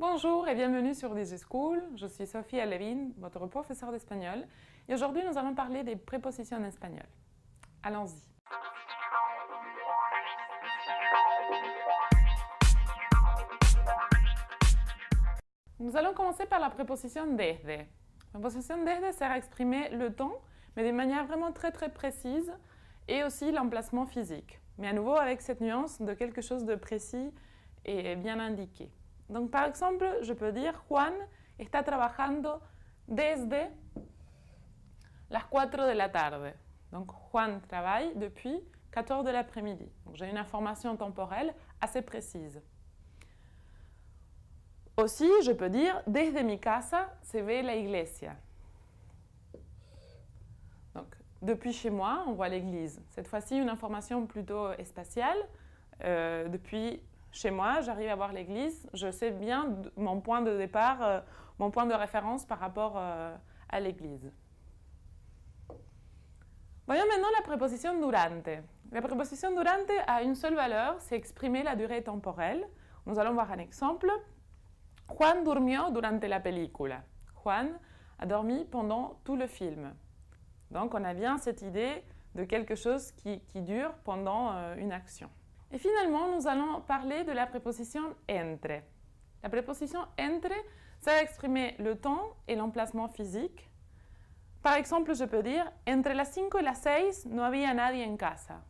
Bonjour et bienvenue sur DigiSchool. Je suis Sofía Levin, votre professeur d'espagnol. Et aujourd'hui, nous allons parler des prépositions en espagnol. Allons-y. Nous allons commencer par la préposition desde. La préposition desde sert à exprimer le temps, mais d'une manière vraiment très précise, et aussi l'emplacement physique. Mais à nouveau avec cette nuance de quelque chose de précis et bien indiqué. Donc par exemple, je peux dire Juan está trabajando desde las 4 de la tarde. Donc Juan travaille depuis 4 heures de l'après-midi. Donc j'ai une information temporelle assez précise. Aussi, je peux dire desde mi casa se ve la iglesia. Donc depuis chez moi, on voit l'église. Cette fois-ci, une information plutôt spatiale. Depuis chez moi, j'arrive à voir l'église, je sais bien mon point de départ, mon point de référence par rapport à l'église. Voyons maintenant la préposition durante. La préposition durante a une seule valeur, c'est exprimer la durée temporelle. Nous allons voir un exemple. Juan durmió durante la película. Juan a dormi pendant tout le film. Donc on a bien cette idée de quelque chose qui dure pendant une action. Et finalement, nous allons parler de la préposition entre. La préposition entre sert à exprimer le temps et l'emplacement physique. Par exemple, je peux dire « Entre las 5 y las 6 no había nadie en casa ».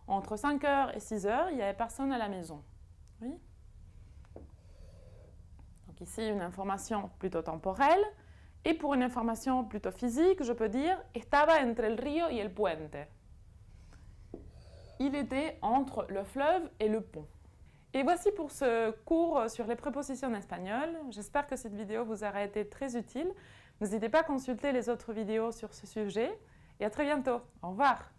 Entre 5 heures et 6 heures, il n'y avait personne à la maison. Oui. Donc ici, une information plutôt temporelle. Et pour une information plutôt physique, je peux dire « Estaba entre el río y el puente ». Il était entre le fleuve et le pont. Et voici pour ce cours sur les prépositions en espagnol. J'espère que cette vidéo vous aura été très utile. N'hésitez pas à consulter les autres vidéos sur ce sujet. Et à très bientôt. Au revoir.